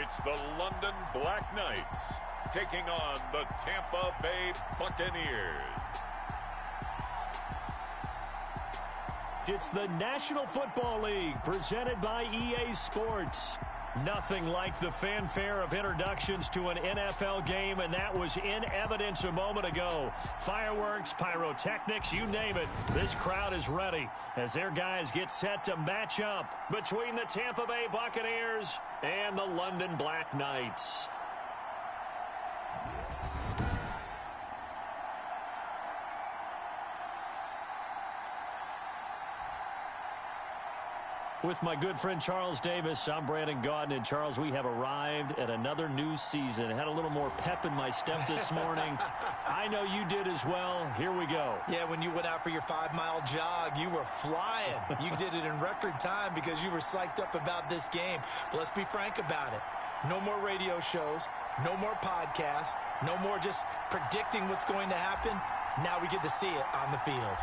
It's the London Black Knights taking on the Tampa Bay Buccaneers. It's the National Football League presented by EA Sports. Nothing like the fanfare of introductions to an NFL game, and that was in evidence a moment ago. Fireworks, pyrotechnics, you name it. This crowd is ready as their guys get set to match up between the Tampa Bay Buccaneers and the London Black Knights. With my good friend Charles Davis, I'm Brandon Gaudin. And Charles, we have arrived at another new season. Had a little more pep in my step this morning. I know you did as well. Here we go. Yeah, when you went out for your 5-mile jog, you were flying. You did it in record time because you were psyched up about this game. But let's be frank about it. No more radio shows, no more podcasts, no more just predicting what's going to happen. Now we get to see it on the field.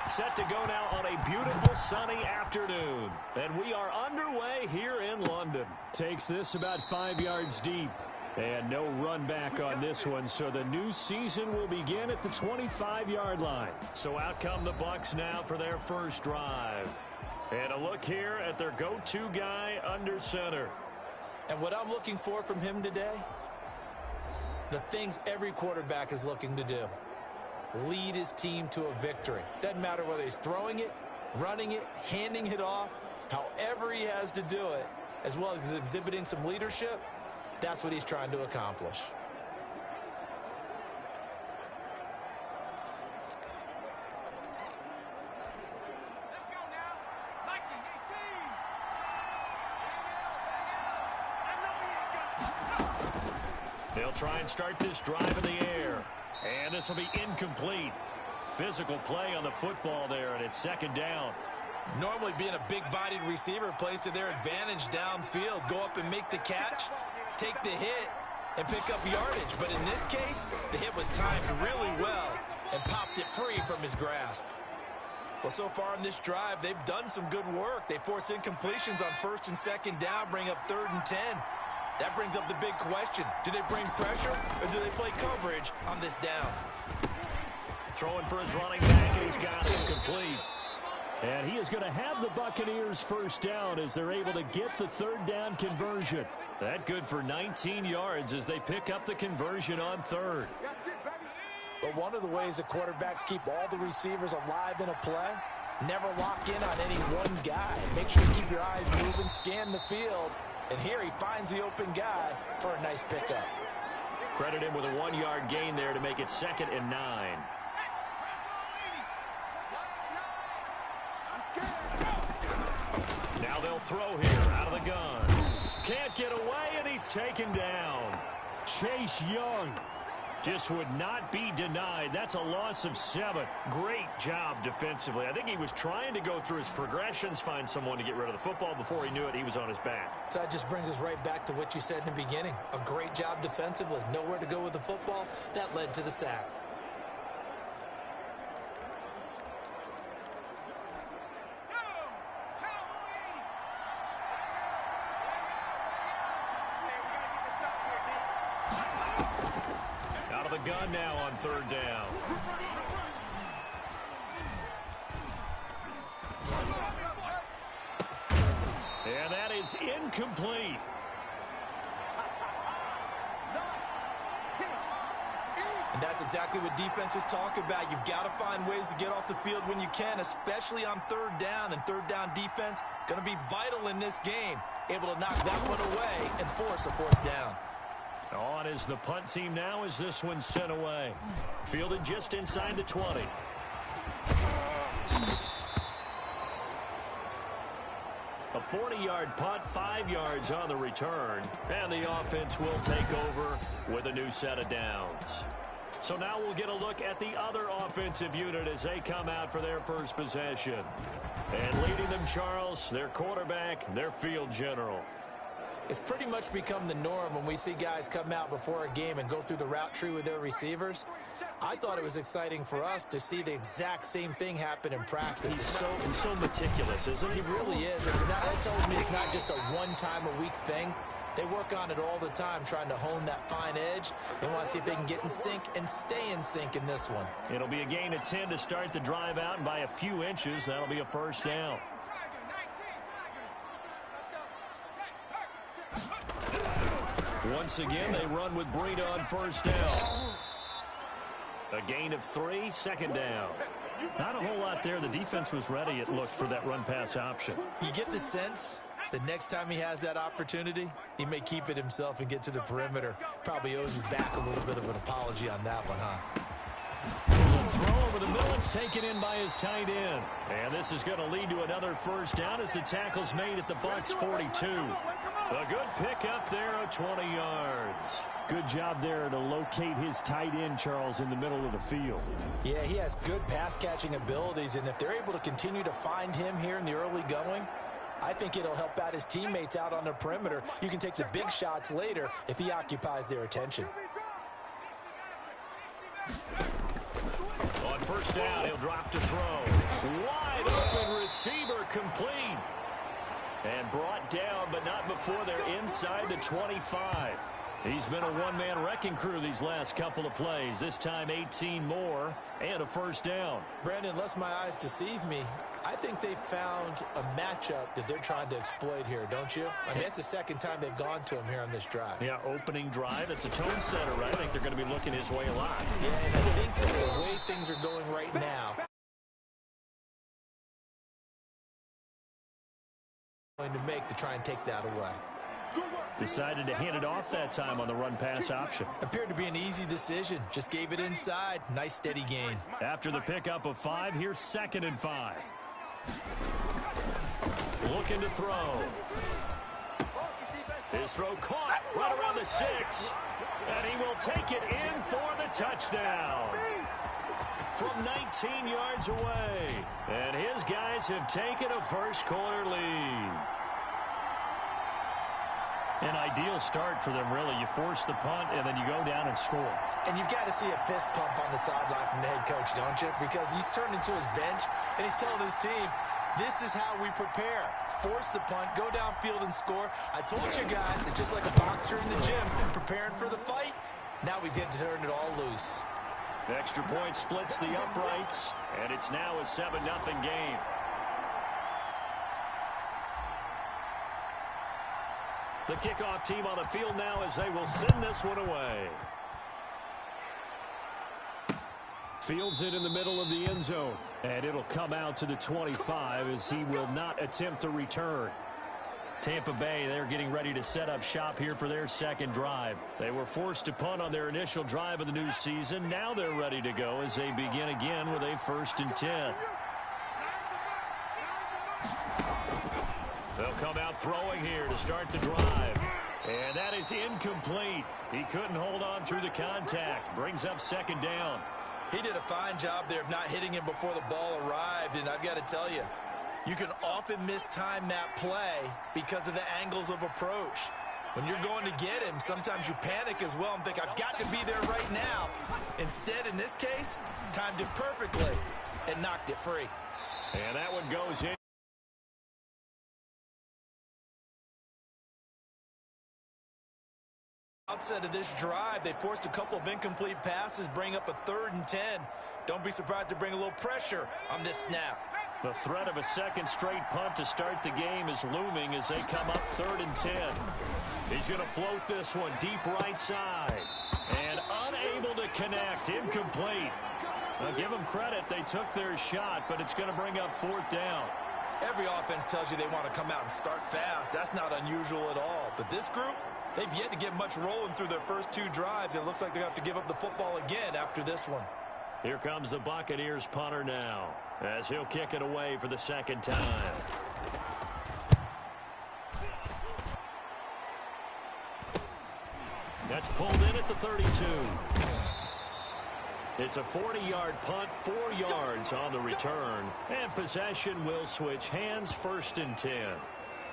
Set to go now on a beautiful sunny afternoon. And we are underway here in London. Takes this about 5 yards deep. And no run back on this one. So the new season will begin at the 25-yard line. So out come the Bucs now for their first drive. And a look here at their go-to guy under center. And what I'm looking for from him today, the things every quarterback is looking to do. Lead his team to a victory. Doesn't matter whether he's throwing it, running it, handing it off, however he has to do it, as well as exhibiting some leadership, that's what he's trying to accomplish. They'll try and start this drive in the air. And this will be incomplete. Physical play on the football there, and it's second down. Normally being a big-bodied receiver plays to their advantage downfield. Go up and make the catch, take the hit, and pick up yardage. But in this case, the hit was timed really well and popped it free from his grasp. Well, so far in this drive, they've done some good work. They force incompletions on first and second down, bring up 3rd and 10. That brings up the big question. Do they bring pressure or do they play coverage on this down? Throwing for his running back, and he's got it complete. And he is going to have the Buccaneers first down as they're able to get the 3rd down conversion. That good for 19 yards as they pick up the conversion on 3rd. But one of the ways the quarterbacks keep all the receivers alive in a play, never lock in on any one guy. Make sure you keep your eyes moving, scan the field. And here he finds the open guy for a nice pickup. Credit him with a 1-yard gain there to make it 2nd and 9. Now they'll throw here out of the gun. Can't get away, and he's taken down. Chase Young just would not be denied. That's a loss of 7. Great job defensively. I think he was trying to go through his progressions, find someone to get rid of the football. Before he knew it, he was on his back. So that just brings us right back to what you said in the beginning. A great job defensively. Nowhere to go with the football. That led to the sack. Gun now on 3rd down. And that is incomplete. And that's exactly what defenses talk about. You've got to find ways to get off the field when you can, especially on 3rd down. And 3rd down defense going to be vital in this game. Able to knock that one away and force a 4th down. On is the punt team now as this one's sent away. Fielded just inside the 20. A 40-yard punt, 5 yards on the return. And the offense will take over with a new set of downs. So now we'll get a look at the other offensive unit as they come out for their first possession. And leading them, Charles, their quarterback, their field general. It's pretty much become the norm when we see guys come out before a game and go through the route tree with their receivers. I thought it was exciting for us to see the exact same thing happen in practice. He's so meticulous, isn't he? He really is. That tells me it's not just a one-time-a-week thing. They work on it all the time, trying to hone that fine edge. They want to see if they can get in sync and stay in sync in this one. It'll be a gain of 10 to start the drive out, and by a few inches, that'll be a first down. Once again, they run with Breida on first down. A gain of 3, second down. Not a whole lot there. The defense was ready, it looked, for that run-pass option. You get the sense the next time he has that opportunity, he may keep it himself and get to the perimeter. Probably owes his back a little bit of an apology on that one, huh? There's a throw over the middle. It's taken in by his tight end. And this is going to lead to another first down as the tackle's made at the Bucs 42. A good pickup there of 20 yards. Good job there to locate his tight end, Charles, in the middle of the field. Yeah, he has good pass-catching abilities, and if they're able to continue to find him here in the early going, I think it'll help out his teammates out on the perimeter. You can take the big shots later if he occupies their attention. On first down, he'll drop to throw. Wide open receiver, complete. And brought down, but not before they're inside the 25. He's been a one-man wrecking crew these last couple of plays. This time 18 more and a first down. Brandon, unless my eyes deceive me, I think they found a matchup that they're trying to exploit here, don't you? I mean, that's the second time they've gone to him here on this drive. Yeah, opening drive. It's a tone setter, right? I think they're going to be looking his way a lot. Yeah, and I think that the way things are going right now, going to make to try and take that away. Decided to hand it off that time on the run-pass option. Appeared to be an easy decision. Just gave it inside. Nice, steady gain. After the pickup of 5, here's 2nd and 5. Looking to throw. His throw caught right around the 6. And he will take it in for the touchdown. From 19 yards away. And his guys have taken a first-quarter lead. An ideal start for them, really. You force the punt, and then you go down and score. And you've got to see a fist pump on the sideline from the head coach, don't you? Because he's turned into his bench, and he's telling his team, this is how we prepare. Force the punt, go downfield and score. I told you guys, it's just like a boxer in the gym, preparing for the fight. Now we've got to turn it all loose. The extra point splits the uprights, and it's now a 7-0 game. The kickoff team on the field now as they will send this one away. Fields it in the middle of the end zone. And it'll come out to the 25 as he will not attempt to return. Tampa Bay, they're getting ready to set up shop here for their second drive. They were forced to punt on their initial drive of the new season. Now they're ready to go as they begin again with a 1st and 10. They'll come out throwing here to start the drive. And that is incomplete. He couldn't hold on through the contact. Brings up 2nd down. He did a fine job there of not hitting him before the ball arrived. And I've got to tell you, you can often mistime that play because of the angles of approach. When you're going to get him, sometimes you panic as well and think, I've got to be there right now. Instead, in this case, timed it perfectly and knocked it free. And that one goes in. Outset of this drive, they forced a couple of incomplete passes, bring up a 3rd and 10. Don't be surprised to bring a little pressure on this snap. The threat of a second straight punt to start the game is looming as they come up 3rd and 10. He's going to float this one deep right side. And unable to connect. Incomplete. Now give them credit. They took their shot, but it's going to bring up 4th down. Every offense tells you they want to come out and start fast. That's not unusual at all. But this group, they've yet to get much rolling through their first 2 drives. It looks like they have to give up the football again after this one. Here comes the Buccaneers punter now as he'll kick it away for the 2nd time. That's pulled in at the 32. It's a 40-yard punt, 4 yards on the return. And possession will switch hands, 1st and 10.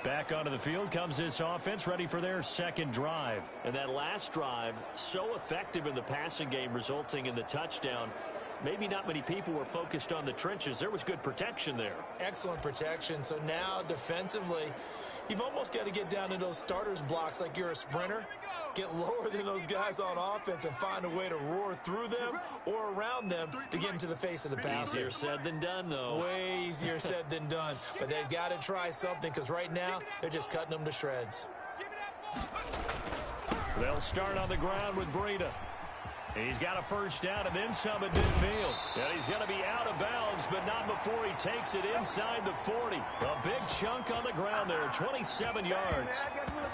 Back onto the field comes this offense, ready for their 2nd drive. And that last drive, so effective in the passing game, resulting in the touchdown. Maybe not many people were focused on the trenches. There was good protection there. Excellent protection. So now defensively, You've almost got to get down to those starters blocks like you're a sprinter. Get lower than those guys on offense and find a way to roar through them or around them to get into the face of the passer. Easier said than done, though. Way easier said than done. But they've got to try something because right now they're just cutting them to shreds. They'll start on the ground with Breida. He's got a first down and then some at midfield. And he's going to be out of bounds, but not before he takes it inside the 40. A big chunk on the ground there, 27 yards.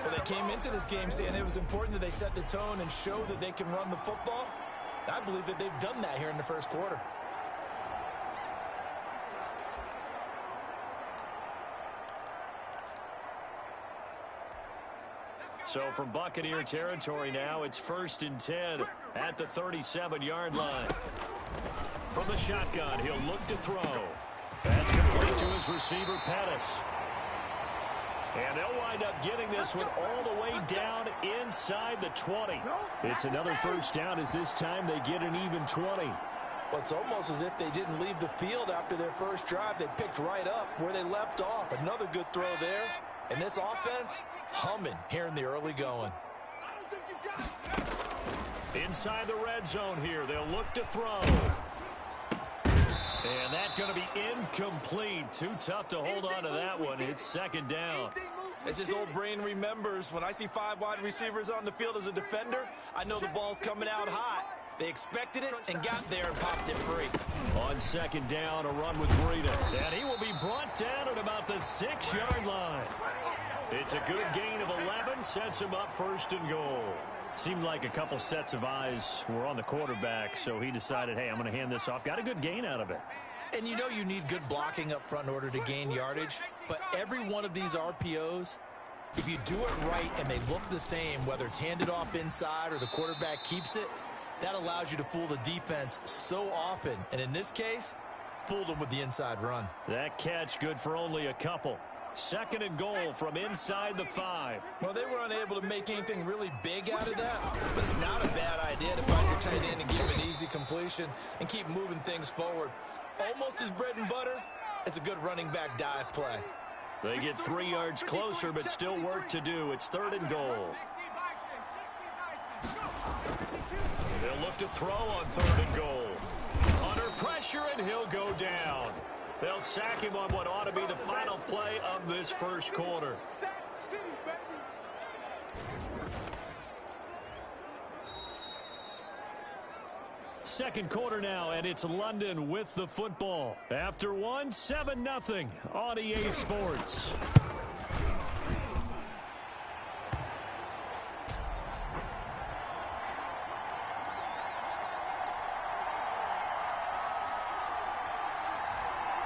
Well, they came into this game saying it was important that they set the tone and show that they can run the football. I believe that they've done that here in the first quarter. So from Buccaneer territory now, it's 1st and 10 at the 37-yard line. From the shotgun, he'll look to throw. That's complete to his receiver, Pettis. And they'll wind up getting this one all the way down inside the 20. It's another first down as this time they get an even 20. Well, it's almost as if they didn't leave the field after their first drive. They picked right up where they left off. Another good throw there. And this offense, humming here in the early going. Inside the red zone here, they'll look to throw. And that's going to be incomplete. Too tough to hold on to that one. It's 2nd down. As his old brain remembers, when I see 5 wide receivers on the field as a defender, I know the ball's coming out hot. They expected it and got there and popped it free. On 2nd down, a run with Breida. And he will be brought down at about the 6-yard line. It's a good gain of 11, sets him up 1st and goal. Seemed like a couple sets of eyes were on the quarterback, so he decided, hey, I'm going to hand this off. Got a good gain out of it. And you know you need good blocking up front in order to gain yardage, but every one of these RPOs, if you do it right and they look the same, whether it's handed off inside or the quarterback keeps it, that allows you to fool the defense so often. And in this case, fooled them with the inside run. That catch good for only a couple. 2nd and goal from inside the 5. Well, they were unable to make anything really big out of that, but it's not a bad idea to find your tight end and give him an easy completion and keep moving things forward. Almost his bread and butter is a good running back dive play. They get 3 yards closer, but still work to do. It's 3rd and goal. They'll look to throw on 3rd and goal. Under pressure, and he'll go down. They'll sack him on what ought to be the final play of this first quarter. Second quarter now, and it's London with the football. After one, 7-0 on EA Sports.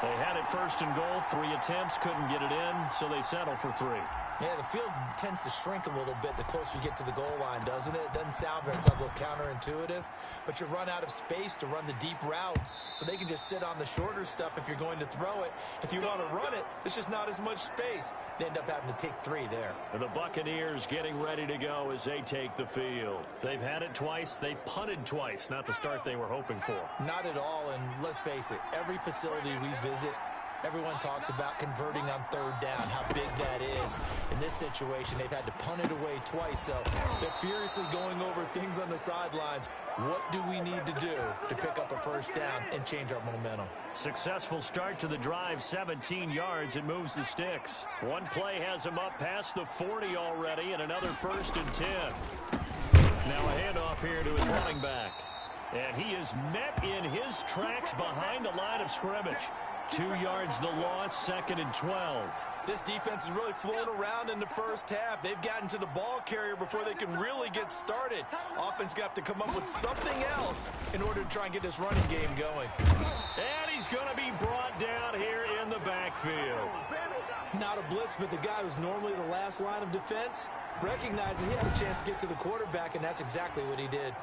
They had it 1st and goal, 3 attempts, couldn't get it in, so they settle for 3. Yeah, the field tends to shrink a little bit the closer you get to the goal line, doesn't it? It doesn't sound right. It sounds a little counterintuitive, but you run out of space to run the deep routes, so they can just sit on the shorter stuff if you're going to throw it. If you want to run it, there's just not as much space. They end up having to take 3 there. And the Buccaneers getting ready to go as they take the field. They've had it twice. They've punted twice. Not the start they were hoping for. Not at all, and let's face it, every facility we visit, everyone talks about converting on 3rd down, how big that is. In this situation, they've had to punt it away twice, so they're furiously going over things on the sidelines. What do we need to do to pick up a 1st down and change our momentum? Successful start to the drive, 17 yards, and moves the sticks. One play has him up past the 40 already, and another 1st and 10. Now a handoff here to his running back. And he is met in his tracks behind the line of scrimmage. 2 yards the loss, 2nd and 12. This defense is really flown around in the first half. They've gotten to the ball carrier before they can really get started. Offense got to come up with something else in order to try and get this running game going. And he's going to be brought down here in the backfield. Not a blitz, but the guy who's normally the last line of defense recognizes he had a chance to get to the quarterback, and that's exactly what he did.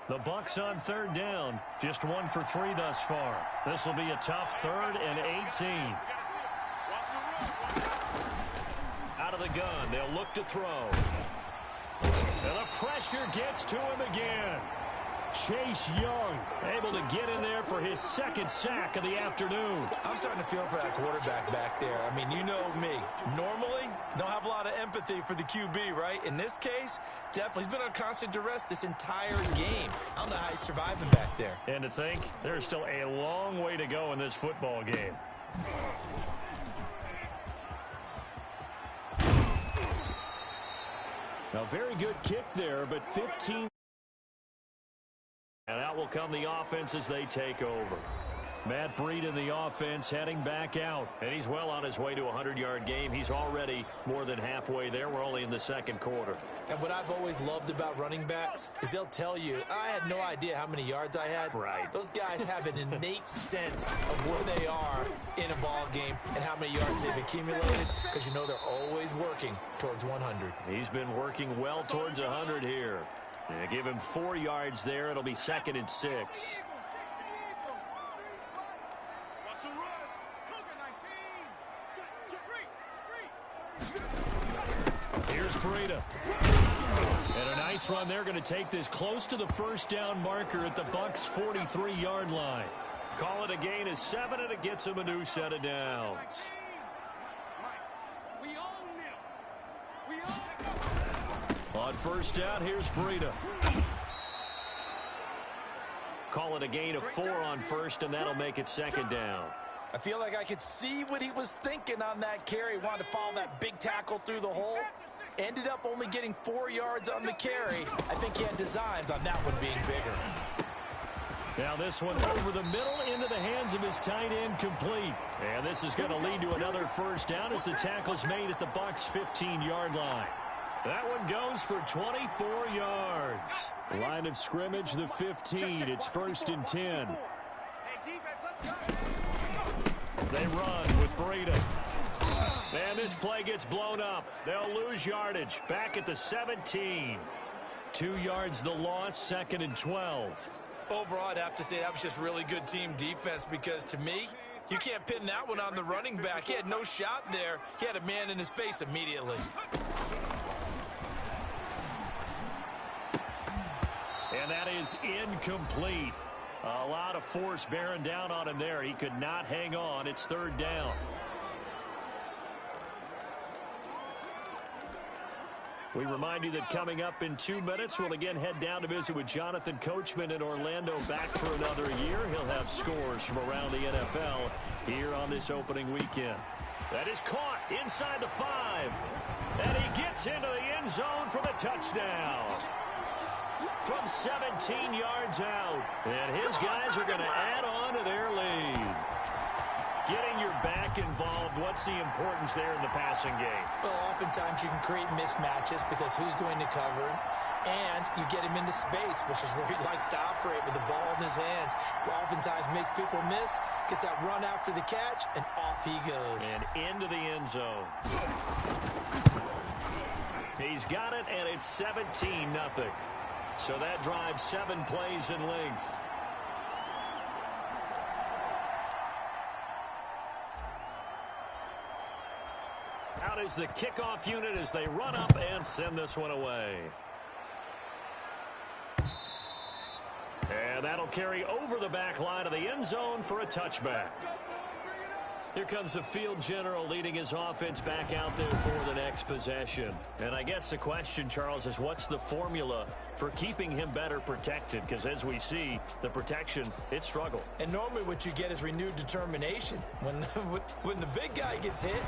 The Bucs on 3rd down. Just 1 for 3 thus far. This will be a tough 3rd and 18. Out of the gun, they'll look to throw. And the pressure gets to him again. Chase Young able to get in there for his second sack of the afternoon. I'm starting to feel for that quarterback back there. I mean, you know me. Normally, don't have a lot of empathy for the QB, right? In this case, definitely. He's been on constant duress this entire game. I don't know how he's surviving back there. And to think, there's still a long way to go in this football game. A very good kick there, but 15. And out will come the offense as they take over. Matt Breed in the offense heading back out. And he's well on his way to a 100-yard game. He's already more than halfway there. We're only in the second quarter. And what I've always loved about running backs is they'll tell you, I had no idea how many yards I had. Right. Those guys have an innate sense of where they are in a ball game and how many yards they've accumulated, because you know they're always working towards 100. He's been working well towards 100 here. Give him 4 yards there. It'll be 2nd and 6. Here's Breida. And a nice run. They're going to take this close to the first down marker at the Bucs' 43-yard line. Call it a gain of 7, and it gets him a new set of downs. On first down, here's Breida. Call it a gain of 4 on first, and that'll make it 2nd down. I feel like I could see what he was thinking on that carry. Wanted to follow that big tackle through the hole. Ended up only getting 4 yards on the carry. I think he had designs on that one being bigger. Now this one over the middle into the hands of his tight end, complete. And this is going to lead to another first down as the tackle's made at the Bucs' 15-yard line. That one goes for 24 yards. Line of scrimmage, the 15. It's 1st and 10. They run with Breida. And this play gets blown up. They'll lose yardage. Back at the 17. 2 yards the loss, 2nd and 12. Overall, I'd have to say that was just really good team defense, because to me, you can't pin that one on the running back. He had no shot there. He had a man in his face immediately. And that is incomplete. A lot of force bearing down on him there. He could not hang on. It's 3rd down. We remind you that coming up in 2 minutes, we'll again head down to visit with Jonathan Coachman in Orlando, back for another year. He'll have scores from around the NFL here on this opening weekend. That is caught inside the 5. And he gets into the end zone for the touchdown. From 17 yards out. And his guys are going to add on to their lead. Getting your back involved, what's the importance there in the passing game? Well, oftentimes you can create mismatches because who's going to cover him, and you get him into space, which is where he likes to operate with the ball in his hands. Oftentimes makes people miss, gets that run after the catch, and off he goes. And into the end zone. He's got it, and it's 17-0. So that drives 7 plays in length. Out is the kickoff unit as they run up and send this one away. And that'll carry over the back line of the end zone for a touchback. Here comes the field general leading his offense back out there for the next possession. And I guess the question, Charles, is what's the formula for keeping him better protected? Because as we see, the protection, it struggled. And normally what you get is renewed determination. When the big guy gets hit,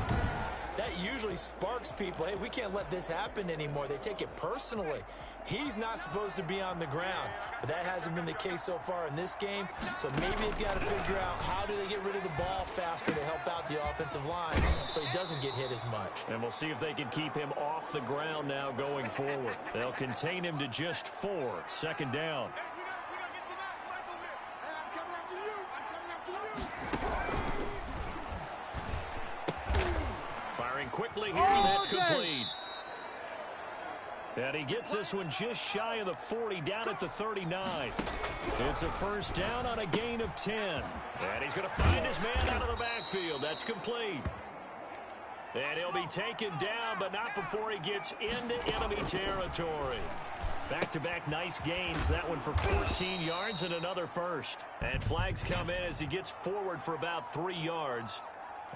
that usually sparks people. Hey, we can't let this happen anymore. They take it personally. He's not supposed to be on the ground, but that hasn't been the case so far in this game. So maybe they've got to figure out how do they get rid of the ball faster to help out the offensive line so he doesn't get hit as much. And we'll see if they can keep him off the ground now going forward. They'll contain him to just 4. 2nd down. Firing quickly here, and that's complete. And he gets this one just shy of the 40, down at the 39. It's a first down on a gain of 10. And he's going to find his man out of the backfield. That's complete. And he'll be taken down, but not before he gets into enemy territory. Back-to-back nice gains. That one for 14 yards and another first. And flags come in as he gets forward for about 3 yards.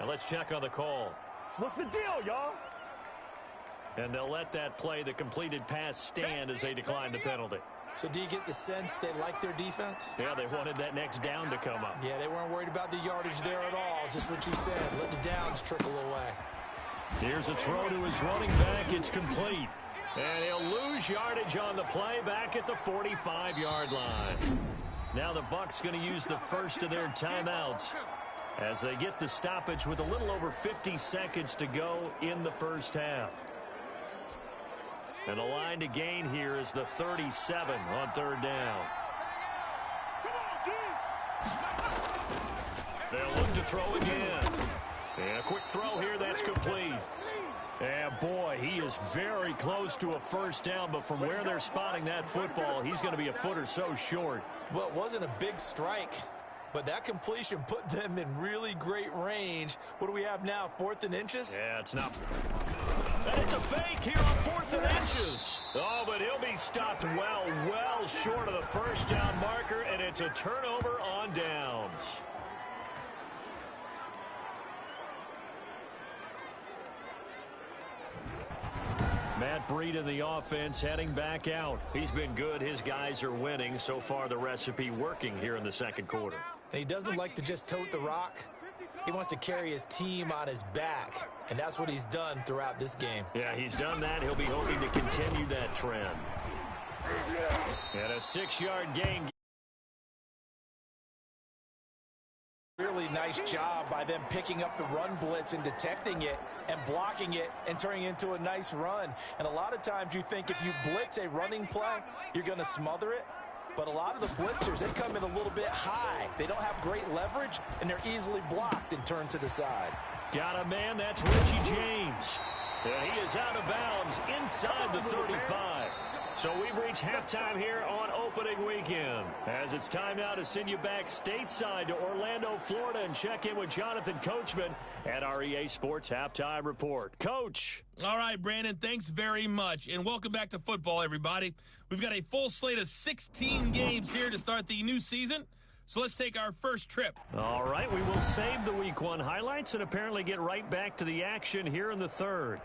Now let's check on the call. What's the deal, y'all? And they'll let that play, the completed pass, stand as they decline the penalty. So do you get the sense they like their defense? Yeah, they wanted that next down to come up. Yeah, they weren't worried about the yardage there at all. Just what you said. Let the downs trickle away. Here's a throw to his running back. It's complete. And he'll lose yardage on the play back at the 45-yard line. Now the Bucs going to use the first of their timeouts as they get the stoppage with a little over 50 seconds to go in the first half. And the line to gain here is the 37 on third down. They'll look to throw again. And a quick throw here, that's complete. And boy, he is very close to a first down, but from where they're spotting that football, he's going to be a foot or so short. Well, it wasn't a big strike, but that completion put them in really great range. What do we have now, 4th and inches? Yeah, it's not. And it's a fake here on 4th and inches. Oh, but he'll be stopped well short of the first down marker, and it's a turnover on downs. Matt Breed in the offense heading back out. He's been good. His guys are winning. So far, the recipe working here in the second quarter. And he doesn't like to just tote the rock. He wants to carry his team on his back, and that's what he's done throughout this game. Yeah, he's done that. He'll be hoping to continue that trend. And a 6-yard gain. Really nice job by them picking up the run blitz and detecting it and blocking it and turning it into a nice run. And a lot of times you think if you blitz a running play, you're going to smother it. But a lot of the blitzers, they come in a little bit high. They don't have great leverage, and they're easily blocked and turned to the side. Got a man, that's Richie James. And he is out of bounds inside the 35. So we've reached halftime here on opening weekend. As it's time now to send you back stateside to Orlando, Florida, and check in with Jonathan Coachman at our EA Sports Halftime Report. Coach. All right, Brandon, thanks very much. And welcome back to football, everybody. We've got a full slate of 16 games here to start the new season. So let's take our first trip. All right, we will save the Week 1 highlights and apparently get right back to the action here in the third.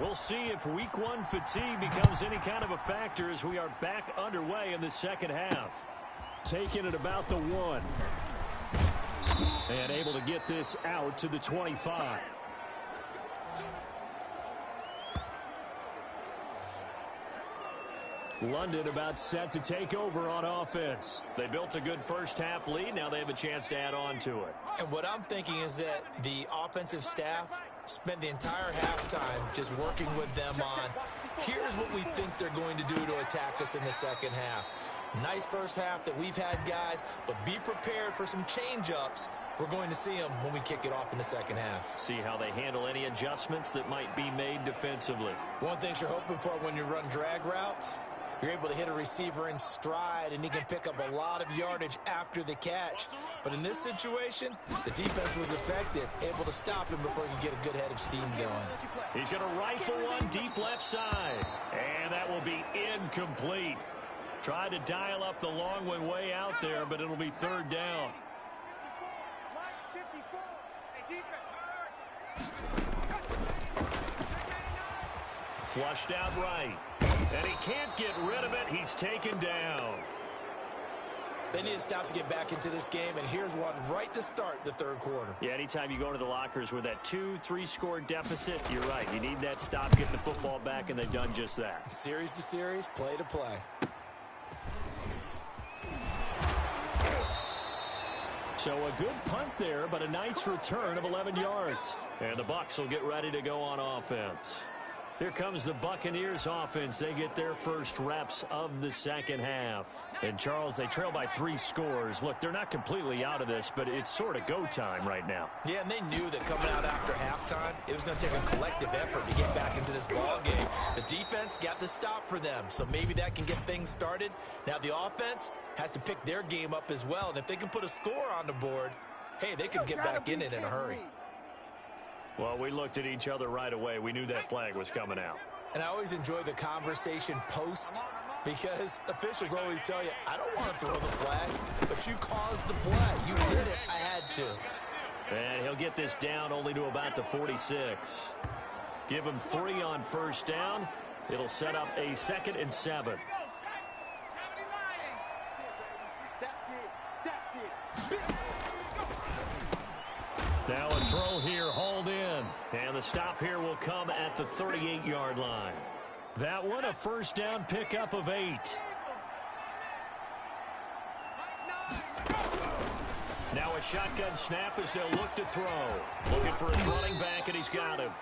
We'll see if Week 1 fatigue becomes any kind of a factor as we are back underway in the second half. Taking it about the 1. And able to get this out to the 25. London about set to take over on offense. They built a good first half lead. Now they have a chance to add on to it. And what I'm thinking is that the offensive staff spent the entire halftime just working with them on, here's what we think they're going to do to attack us in the second half. Nice first half that we've had, guys, but be prepared for some change-ups. We're going to see them when we kick it off in the second half. See how they handle any adjustments that might be made defensively. One thing you're hoping for when you run drag routes, you're able to hit a receiver in stride, and he can pick up a lot of yardage after the catch. But in this situation, the defense was effective, able to stop him before he could get a good head of steam going. He's going to rifle one deep left side, and that will be incomplete. Tried to dial up the long one way out there, but it'll be third down. Flushed out right. And he can't get rid of it. He's taken down. They need to stop to get back into this game, and here's one right to start the third quarter. Yeah, anytime you go to the lockers with that 2-3 score deficit, you're right. You need that stop, get the football back, and they've done just that. Series to series, play to play. So a good punt there, but a nice return of 11 yards. And the Bucs will get ready to go on offense. Here comes the Buccaneers offense. They get their first reps of the second half. And, Charles, they trail by 3 scores. Look, they're not completely out of this, but it's sort of go time right now. Yeah, and they knew that coming out after halftime, it was going to take a collective effort to get back into this ball game. The defense got the stop for them, so maybe that can get things started. Now the offense has to pick their game up as well, and if they can put a score on the board, hey, they could get back in it in a hurry. Well, we looked at each other right away. We knew that flag was coming out. And I always enjoy the conversation post, because officials always tell you, I don't want to throw the flag, but you caused the play. You did it. I had to. And he'll get this down only to about the 46. Give him 3 on first down. It'll set up a 2nd and 7. Now a throw here, hauled in. And the stop here will come at the 38-yard line. That one, a first down pickup of 8. Now a shotgun snap as they'll look to throw. Looking for his running back, and he's got him.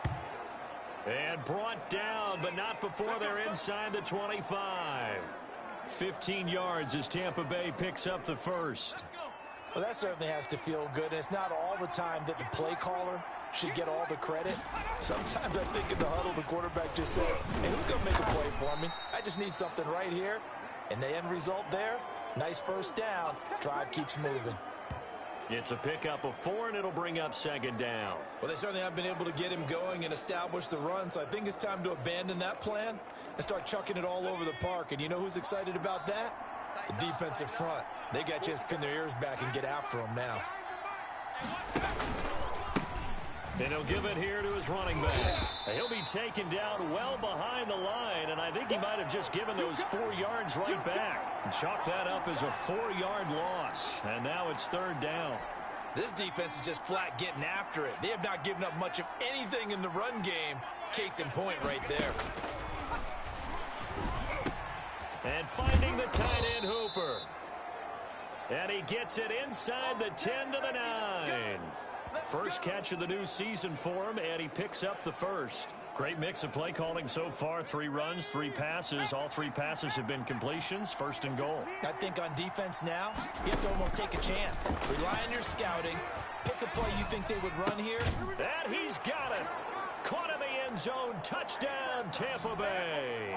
And brought down, but not before they're inside the 25. 15 yards as Tampa Bay picks up the first. Well, that certainly has to feel good. And it's not all the time that the play caller should get all the credit. Sometimes I think in the huddle, the quarterback just says, hey, who's going to make a play for me? I just need something right here. And the end result there, nice first down. Drive keeps moving. It's a pickup of 4, and it'll bring up 2nd down. Well, they certainly have been able to get him going and establish the run, so I think it's time to abandon that plan and start chucking it all over the park. And you know who's excited about that? The defensive front. They got a chance to pin their ears back and get after him now. And he'll give it here to his running back. He'll be taken down well behind the line, and I think he might have just given those 4 yards right back. Chalk that up as a 4-yard loss, and now it's 3rd down. This defense is just flat getting after it. They have not given up much of anything in the run game. Case in point right there. And finding the tight end Hooper. And he gets it inside the 10 to the 9. First catch of the new season for him, and he picks up the first. Great mix of play calling so far. 3 runs, 3 passes. All 3 passes have been completions. 1st and goal. I think on defense now, you have to almost take a chance. Rely on your scouting. Pick a play you think they would run here. And he's got it. Caught in the end zone. Touchdown, Tampa Bay.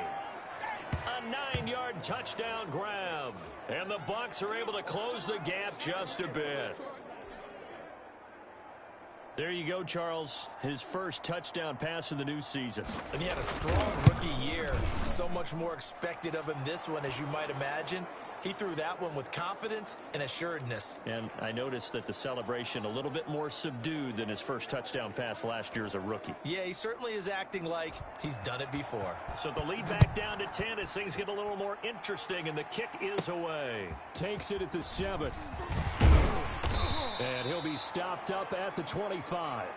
A 9-yard touchdown grab. And the Bucs are able to close the gap just a bit. There you go, Charles. His first touchdown pass of the new season. And he had a strong rookie year. So much more expected of him this one, as you might imagine. He threw that one with confidence and assuredness. And I noticed that the celebration a little bit more subdued than his first touchdown pass last year as a rookie. Yeah, he certainly is acting like he's done it before. So the lead back down to 10 as things get a little more interesting, and the kick is away. Takes it at the 7. And he'll be stopped up at the 25.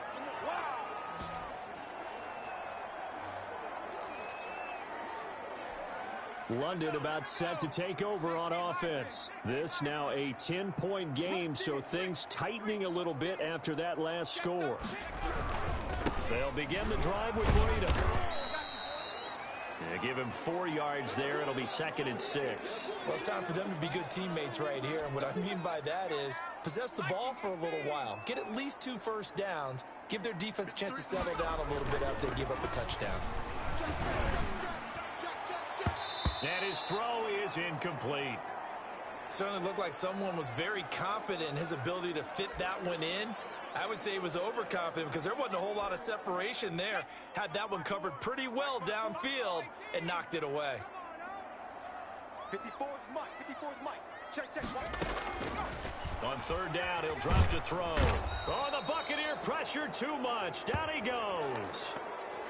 London about set to take over on offense. This now a 10-point game, so things tightening a little bit after that last score. They'll begin the drive with Breida. They give him 4 yards there. It'll be 2nd and 6. Well, it's time for them to be good teammates right here. And what I mean by that is possess the ball for a little while. Get at least 2 first downs. Give their defense a chance to settle down a little bit after they give up a touchdown. And his throw is incomplete. Certainly looked like someone was very confident in his ability to fit that one in. I would say he was overconfident because there wasn't a whole lot of separation there. Had that one covered pretty well downfield and knocked it away. 54's Mike. 54's Mike. Check. On 3rd down, he'll drop to throw. Oh, the Buccaneer pressure too much. Down he goes.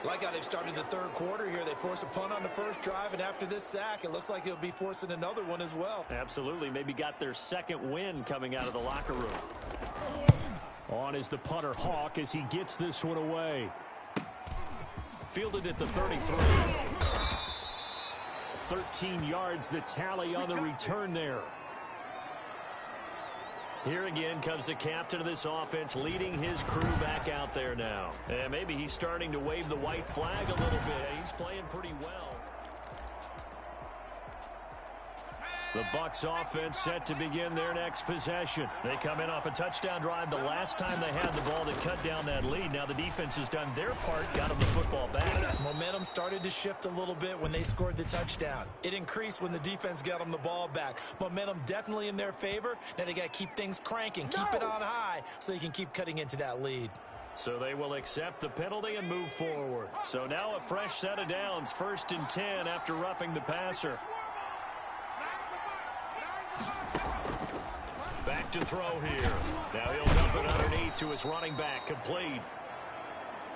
Like how they've started the 3rd quarter here. They force a punt on the first drive, and after this sack, it looks like they'll be forcing another one as well. Absolutely. Maybe got their 2nd win coming out of the locker room. On is the punter Hawk as he gets this one away. Fielded at the 33. 13 yards the tally on the return there. Here again comes the captain of this offense leading his crew back out there now. And maybe he's starting to wave the white flag a little bit. He's playing pretty well. The Bucs offense set to begin their next possession. They come in off a touchdown drive the last time they had the ball that cut down that lead. Now the defense has done their part, got them the football back. Momentum started to shift a little bit when they scored the touchdown. It increased when the defense got them the ball back. Momentum definitely in their favor. Now they got to keep things cranking, keep it on high so they can keep cutting into that lead. So they will accept the penalty and move forward. So now a fresh set of downs, 1st and 10 after roughing the passer. Back to throw here. Now he'll dump it underneath to his running back, complete.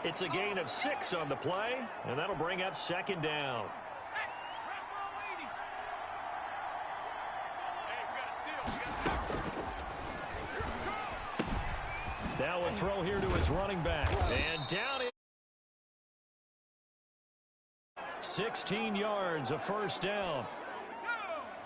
It's a gain of 6 on the play, and that'll bring up 2nd down. Now a throw here to his running back. And down it. 16 yards, a 1st down.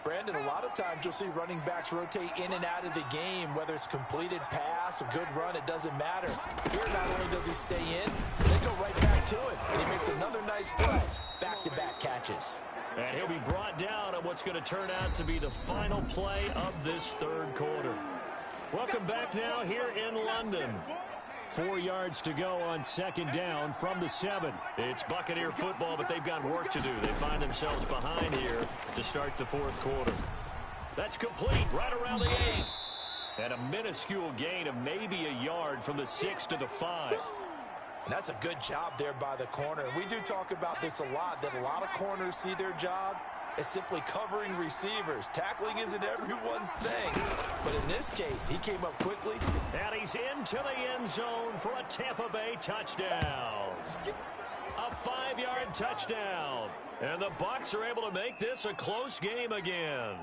Brandon, a lot of times you'll see running backs rotate in and out of the game, whether it's completed pass, a good run, it doesn't matter. Here, not only does he stay in, they go right back to it, and he makes another nice play. Back-to-back catches. And he'll be brought down on what's going to turn out to be the final play of this 3rd quarter. Welcome back now here in London. 4 yards to go on 2nd down from the 7. It's Buccaneer football, but they've got work to do. They find themselves behind here to start the 4th quarter. That's complete right around the 8. And a minuscule gain of maybe a yard from the 6 to the 5. And that's a good job there by the corner. We do talk about this a lot, that a lot of corners see their job as simply covering receivers. Tackling isn't everyone's thing. But in this case, he came up quickly. And he's into the end zone for a Tampa Bay touchdown. A 5-yard touchdown. And the Bucs are able to make this a close game again.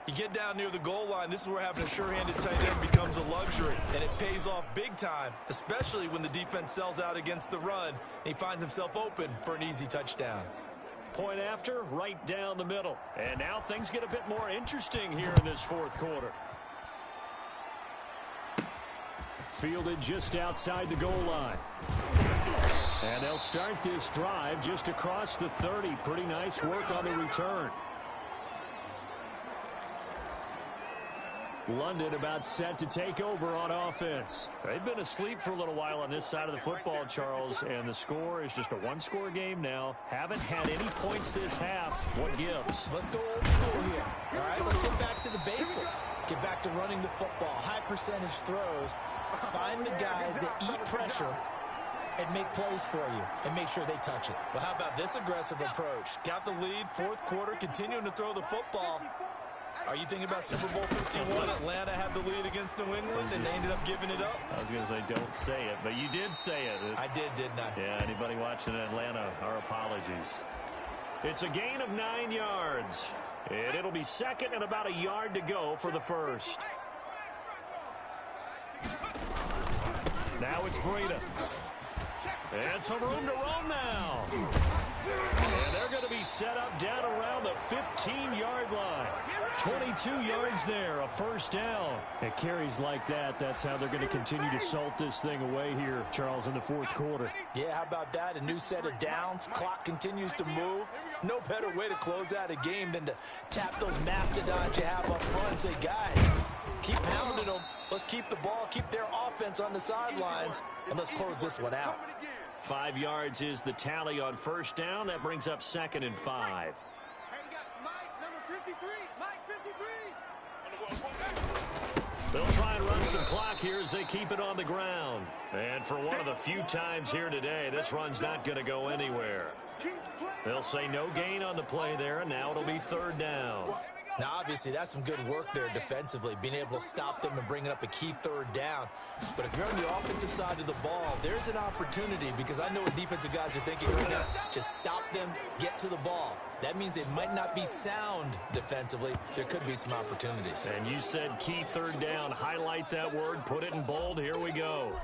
You get down near the goal line, this is where having a sure-handed tight end becomes a luxury. And it pays off big time, especially when the defense sells out against the run. And he finds himself open for an easy touchdown. Point after, right down the middle. And now things get a bit more interesting here in this 4th quarter. Fielded just outside the goal line. And they'll start this drive just across the 30. Pretty nice work on the return. London about set to take over on offense. They've been asleep for a little while on this side of the football, Charles, and the score is just a 1-score game now. Haven't had any points this half. What gives? Let's go old school here. All right, let's get back to the basics. Get back to running the football, high percentage throws. Find the guys that eat pressure and make plays for you and make sure they touch it. Well, how about this aggressive approach? Got the lead, 4th quarter, continuing to throw the football. Are you thinking about Super Bowl 51? Atlanta had the lead against New England, and they ended up giving it up? I was going to say, don't say it, but you did say it. I did, didn't I? Yeah, anybody watching Atlanta, our apologies. It's a gain of 9 yards, and it'll be 2nd and about a yard to go for the 1st. Now it's Breida. And some room to roam now. And they're going to be set up down around the 15-yard line. 22 yards there, a 1st down. At carries like that, that's how they're going to continue to salt this thing away here, Charles, in the 4th quarter. Yeah, how about that? A new set of downs. Clock continues to move. No better way to close out a game than to tap those mastodons you have up front and say, guys, keep pounding them. Let's keep the ball, keep their offense on the sidelines, and let's close this one out. 5 yards is the tally on 1st down. That brings up 2nd and 5. They'll try and run some clock here as they keep it on the ground. And for one of the few times here today, this run's not going to go anywhere. They'll say no gain on the play there, and now it'll be 3rd down. Now, obviously, that's some good work there defensively, being able to stop them and bringing up a key 3rd down. But if you're on the offensive side of the ball, there's an opportunity, because I know what defensive guys are thinking right now. Just stop them, get to the ball. That means they might not be sound defensively. There could be some opportunities. And you said key 3rd down. Highlight that word, put it in bold. Here we go.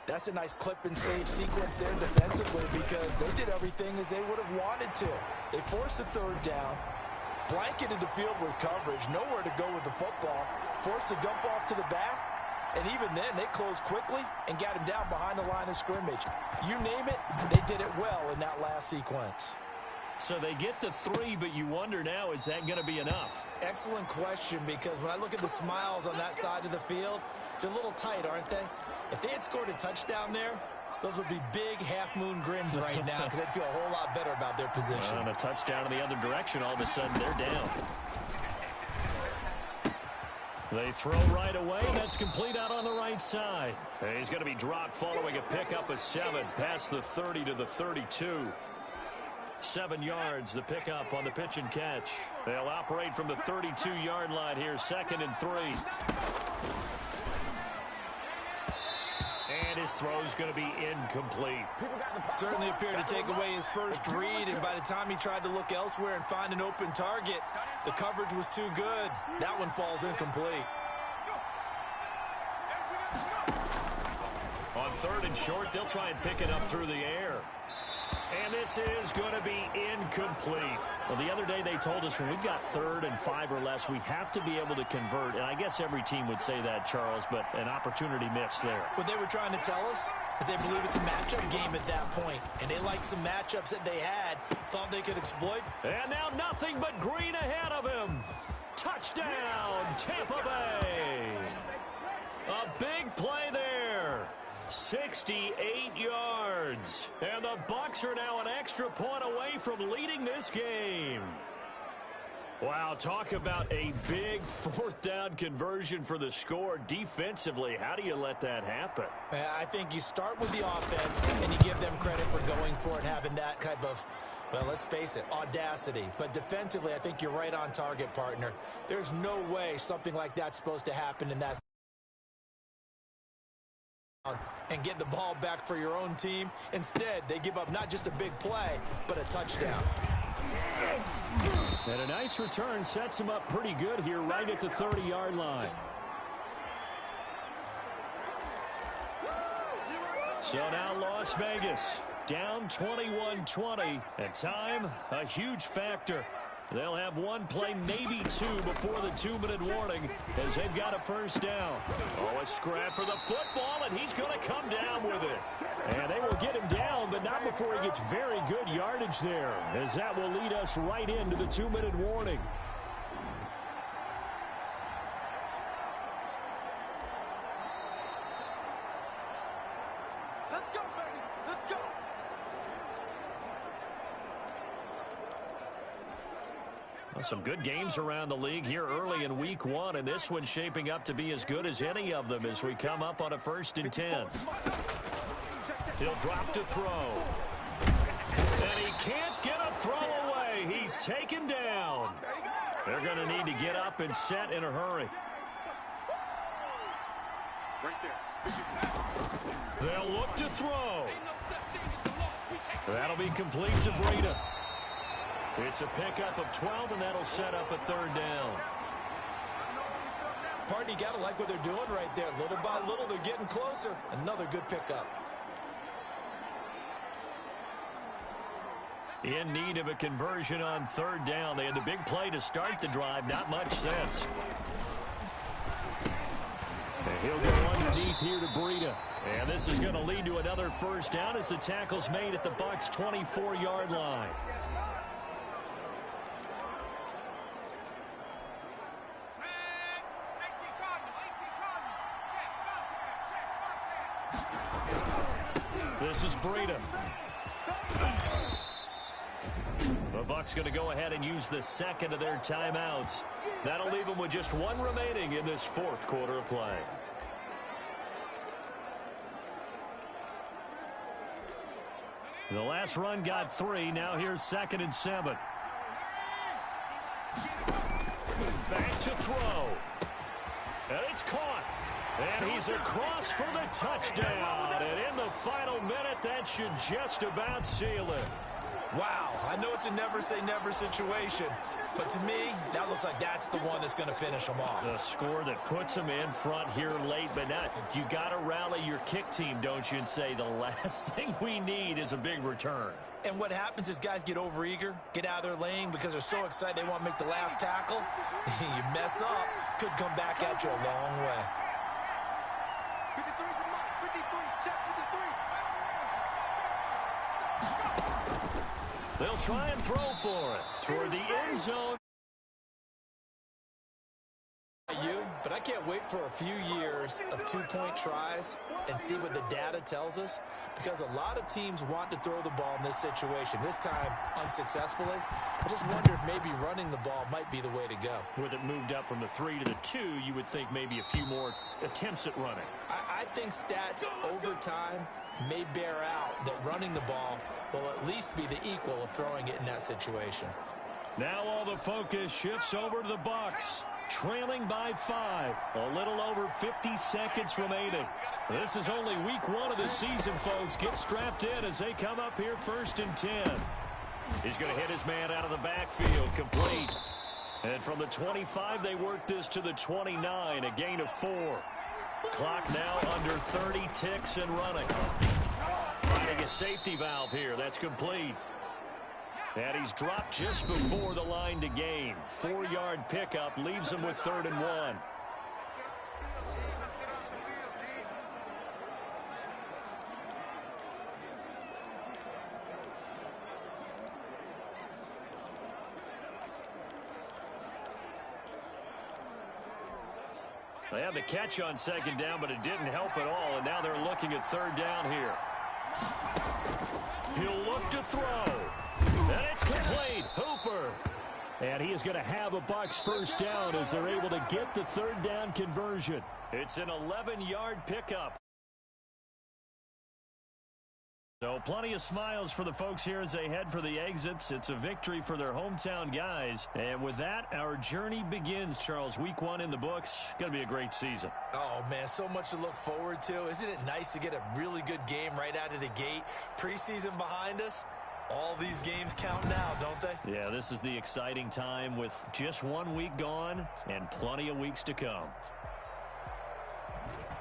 That's a nice clip and save sequence there defensively, because they did everything as they would have wanted to. They forced the 3rd down, blanketed the field with coverage, nowhere to go with the football, forced the dump off to the back, and even then they closed quickly and got him down behind the line of scrimmage. You name it, they did it well in that last sequence. So they get the 3, but you wonder now, is that going to be enough? Excellent question, because when I look at the smiles on that side of the field, they're a little tight, aren't they? If they had scored a touchdown there, those would be big half-moon grins right now, because they'd feel a whole lot better about their position. On a touchdown in the other direction, all of a sudden they're down. They throw right away. That's complete out on the right right side. And he's going to be dropped following a pickup of 7 past the 30 to the 32. 7 yards, the pickup on the pitch and catch. They'll operate from the 32-yard line here, 2nd and 3. And his throw is going to be incomplete. Certainly appeared to take away his first read, and by the time he tried to look elsewhere and find an open target, the coverage was too good. That one falls incomplete. On 3rd and short, they'll try and pick it up through the air. And this is going to be incomplete. Well, the other day they told us when we've got 3rd and 5 or less, we have to be able to convert. And I guess every team would say that, Charles, but an opportunity missed there. What they were trying to tell us is they believe it's a matchup game at that point. And they liked some matchups that they had, thought they could exploit. And now nothing but green ahead of him. Touchdown, Tampa Bay. A big play there. 68 yards. And the Bucs are now an extra point away from leading this game. Wow, talk about a big 4th down conversion for the score. Defensively, how do you let that happen? I think you start with the offense and you give them credit for going for it, having that type of, well, let's face it, audacity. But defensively, I think you're right on target, partner. There's no way something like that's supposed to happen in that and get the ball back for your own team. Instead, they give up not just a big play, but a touchdown. And a nice return sets him up pretty good here right at the 30-yard line. So now Las Vegas down 21-20. At time, a huge factor. They'll have one play, maybe 2, before the 2-minute warning as they've got a first down. Oh, a scrap for the football, and he's going to come down with it. And they will get him down, but not before he gets very good yardage there, as that will lead us right into the 2-minute warning. Let's go, baby. Let's go. Well, some good games around the league here early in week 1, and this one's shaping up to be as good as any of them as we come up on a 1st and 10. He'll drop to throw. And he can't get a throw away. He's taken down. They're going to need to get up and set in a hurry. Right there. They'll look to throw. That'll be complete to Breida. It's a pickup of 12, and that'll set up a 3rd down. Partner, you got to like what they're doing right there. Little by little, they're getting closer. Another good pickup. In need of a conversion on 3rd down. They had the big play to start the drive. Not much sense. And he'll go underneath here to Breida. And this is going to lead to another first down as the tackle's made at the Bucs' 24-yard line. This is Breida. The Bucs going to go ahead and use the 2nd of their timeouts. That'll leave them with just 1 remaining in this 4th quarter of play. The last run got 3. Now here's 2nd and 7. Back to throw. And it's caught. And he's across for the touchdown. And in the final minute, that should just about seal it. Wow, I know it's a never-say-never situation, but to me, that looks like that's the one that's going to finish them off. The score that puts them in front here late, but not. You got to rally your kick team, don't you, and say the last thing we need is a big return. And what happens is guys get overeager, get out of their lane because they're so excited they want to make the last tackle. You mess up, could come back at you a long way. 53 for Mike. 53. Check 53. They'll try and throw for it toward the end zone. But I can't wait wait for a few years of two-point tries and see what the data tells us, because a lot of teams want to throw the ball in this situation, this time unsuccessfully. I just wonder if maybe running the ball might be the way to go. With it moved up from the 3 to the 2, you would think maybe a few more attempts at running. I think stats over time may bear out that running the ball will at least be the equal of throwing it in that situation. Now all the focus shifts over to the Bucs, trailing by 5. A little over 50 seconds remaining. This is only week 1 of the season, folks. Get strapped in as they come up here 1st and 10. He's going to hit his man out of the backfield, complete. And from the 25, they work this to the 29, a gain of 4. Clock now under 30 ticks and running. Finding a safety valve here. That's complete. And he's dropped just before the line to gain. 4-yard pickup leaves him with 3rd and 1. They had the catch on 2nd down, but it didn't help at all, and now they're looking at 3rd down here. He'll look to throw. And it's complete. Hooper. And he is going to have a Bucs 1st down as they're able to get the 3rd down conversion. It's an 11-yard pickup. So plenty of smiles for the folks here as they head for the exits. It's a victory for their hometown guys. And with that, our journey begins, Charles. Week 1 in the books. Going to be a great season. Oh, man, so much to look forward to. Isn't it nice to get a really good game right out of the gate? Preseason behind us. All these games count now, don't they? Yeah, this is the exciting time with just 1 week gone and plenty of weeks to come.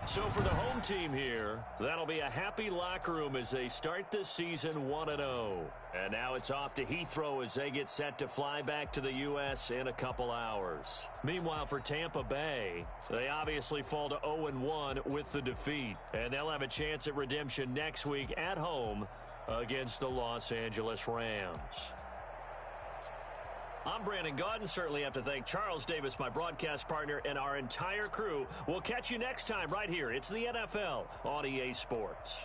So for the home team here, that'll be a happy locker room as they start this season 1-0. And now it's off to Heathrow as they get set to fly back to the U.S. in a couple hours. Meanwhile, for Tampa Bay, they obviously fall to 0-1 with the defeat. And they'll have a chance at redemption next week at home against the Los Angeles Rams. I'm Brandon Gaudin. Certainly have to thank Charles Davis, my broadcast partner, and our entire crew. We'll catch you next time right here. It's the NFL on EA Sports.